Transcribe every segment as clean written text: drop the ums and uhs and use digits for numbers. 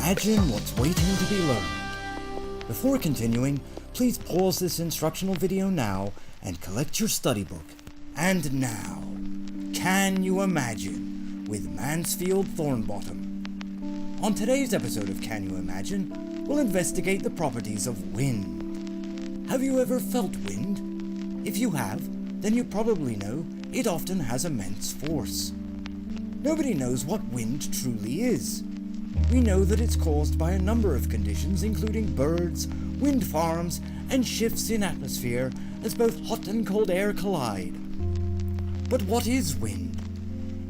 Imagine what's waiting to be learned. Before continuing, please pause this instructional video now and collect your study book. And now, Can You Imagine with Mansfield Thornbottom. On today's episode of Can You Imagine, we'll investigate the properties of wind. Have you ever felt wind? If you have, then you probably know it often has immense force. Nobody knows what wind truly is. We know that it's caused by a number of conditions, including birds, wind farms, and shifts in atmosphere as both hot and cold air collide. But what is wind?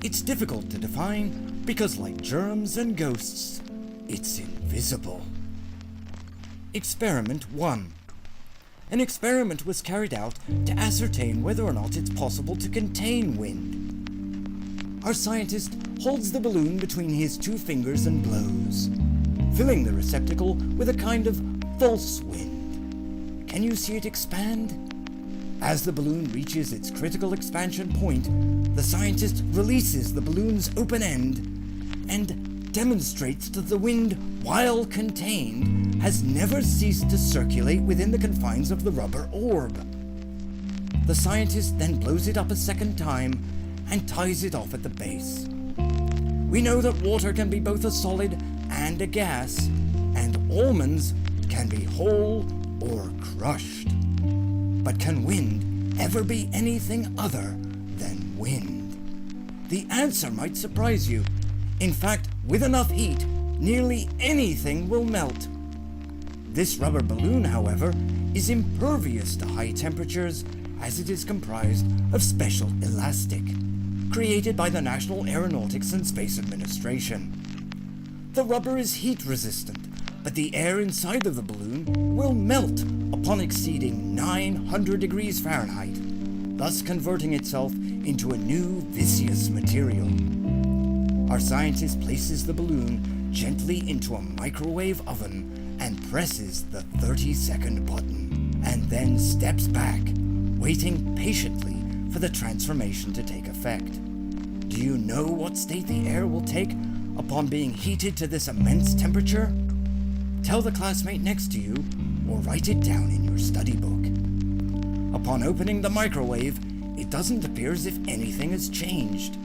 It's difficult to define because, like germs and ghosts, it's invisible. Experiment 1. An experiment was carried out to ascertain whether or not it's possible to contain wind. Our scientist holds the balloon between his two fingers and blows, filling the receptacle with a kind of false wind. Can you see it expand? As the balloon reaches its critical expansion point, the scientist releases the balloon's open end and demonstrates that the wind, while contained, has never ceased to circulate within the confines of the rubber orb. The scientist then blows it up a second time and ties it off at the base. We know that water can be both a solid and a gas, and almonds can be whole or crushed. But can wind ever be anything other than wind? The answer might surprise you. In fact, with enough heat, nearly anything will melt. This rubber balloon, however, is impervious to high temperatures as it is comprised of special elastic, created by the National Aeronautics and Space Administration. The rubber is heat resistant, but the air inside of the balloon will melt upon exceeding 900 degrees Fahrenheit, thus converting itself into a new viscous material. Our scientist places the balloon gently into a microwave oven and presses the 30-second button, and then steps back, waiting patiently for the transformation to take effect. Do you know what state the air will take upon being heated to this immense temperature? Tell the classmate next to you, or write it down in your study book. Upon opening the microwave, it doesn't appear as if anything has changed.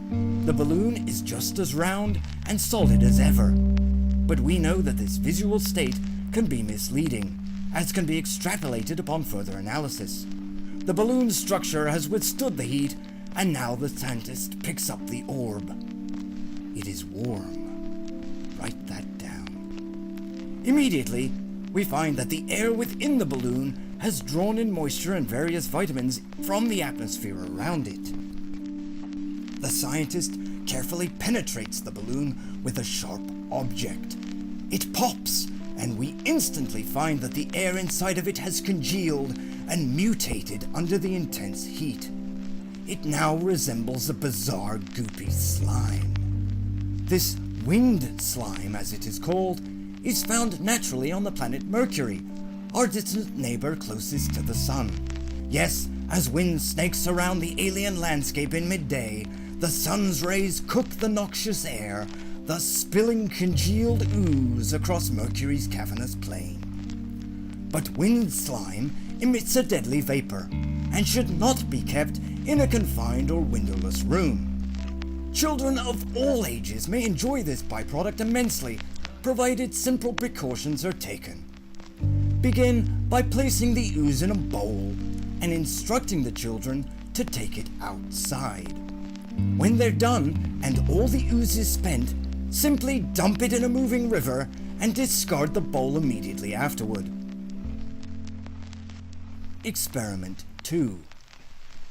The balloon is just as round and solid as ever. But we know that this visual state can be misleading, as can be extrapolated upon further analysis. The balloon's structure has withstood the heat, and now the scientist picks up the orb. It is warm. Write that down. Immediately, we find that the air within the balloon has drawn in moisture and various vitamins from the atmosphere around it. The scientist carefully penetrates the balloon with a sharp object. It pops, and we instantly find that the air inside of it has congealed and mutated under the intense heat. It now resembles a bizarre goopy slime. This wind slime, as it is called, is found naturally on the planet Mercury, our distant neighbor closest to the sun. Yes, as wind snakes around the alien landscape in midday, the sun's rays cook the noxious air, thus spilling congealed ooze across Mercury's cavernous plain. But wind slime emits a deadly vapor, and should not be kept in a confined or windowless room. Children of all ages may enjoy this byproduct immensely, provided simple precautions are taken. Begin by placing the ooze in a bowl and instructing the children to take it outside. When they're done and all the ooze is spent, simply dump it in a moving river and discard the bowl immediately afterward. Experiment 2.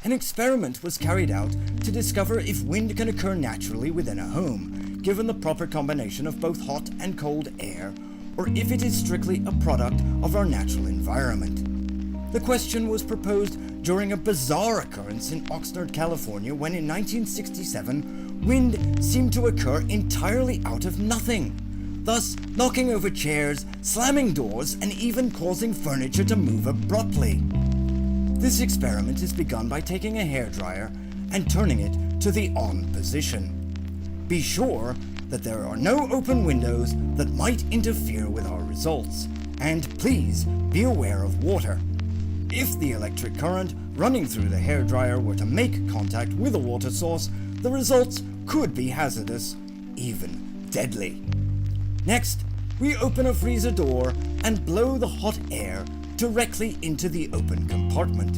An experiment was carried out to discover if wind can occur naturally within a home, given the proper combination of both hot and cold air, or if it is strictly a product of our natural environment. The question was proposed during a bizarre occurrence in Oxnard, California, when in 1967, wind seemed to occur entirely out of nothing, thus knocking over chairs, slamming doors, and even causing furniture to move abruptly. This experiment is begun by taking a hairdryer and turning it to the on position. Be sure that there are no open windows that might interfere with our results, and please be aware of water. If the electric current running through the hairdryer were to make contact with a water source, the results could be hazardous, even deadly. Next, we open a freezer door and blow the hot air directly into the open compartment.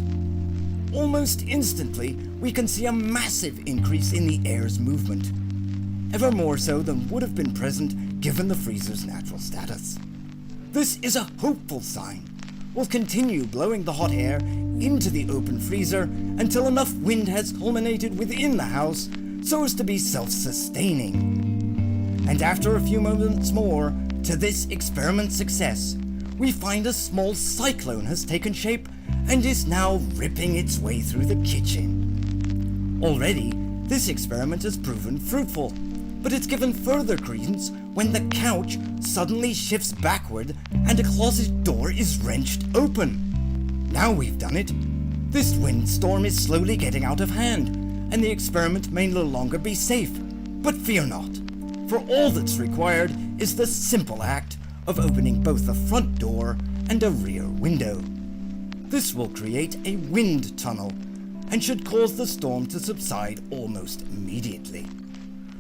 Almost instantly, we can see a massive increase in the air's movement, ever more so than would have been present given the freezer's natural status. This is a hopeful sign. We'll continue blowing the hot air into the open freezer until enough wind has culminated within the house so as to be self-sustaining. And after a few moments more to this experiment's success, we find a small cyclone has taken shape and is now ripping its way through the kitchen. Already, this experiment has proven fruitful, but it's given further credence when the couch suddenly shifts backward and a closet door is wrenched open. Now we've done it. This windstorm is slowly getting out of hand, and the experiment may no longer be safe. But fear not, for all that's required is the simple act of opening both the front door and a rear window. This will create a wind tunnel and should cause the storm to subside almost immediately.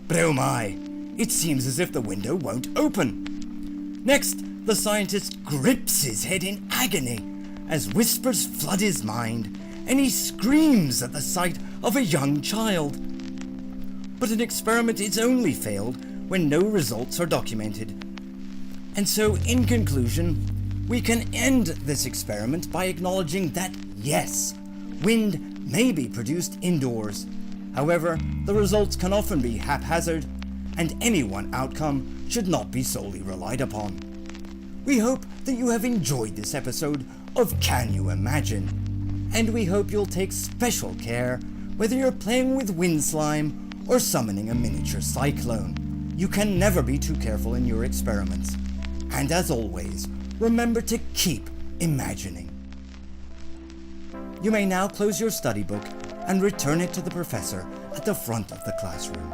But oh my, it seems as if the window won't open. Next, the scientist grips his head in agony as whispers flood his mind and he screams at the sight of a young child. But an experiment is only failed when no results are documented. And so, in conclusion, we can end this experiment by acknowledging that yes, wind may be produced indoors. However, the results can often be haphazard, and any one outcome should not be solely relied upon. We hope that you have enjoyed this episode of Can You Imagine? And we hope you'll take special care whether you're playing with wind slime or summoning a miniature cyclone. You can never be too careful in your experiments. And as always, remember to keep imagining. You may now close your study book and return it to the professor at the front of the classroom.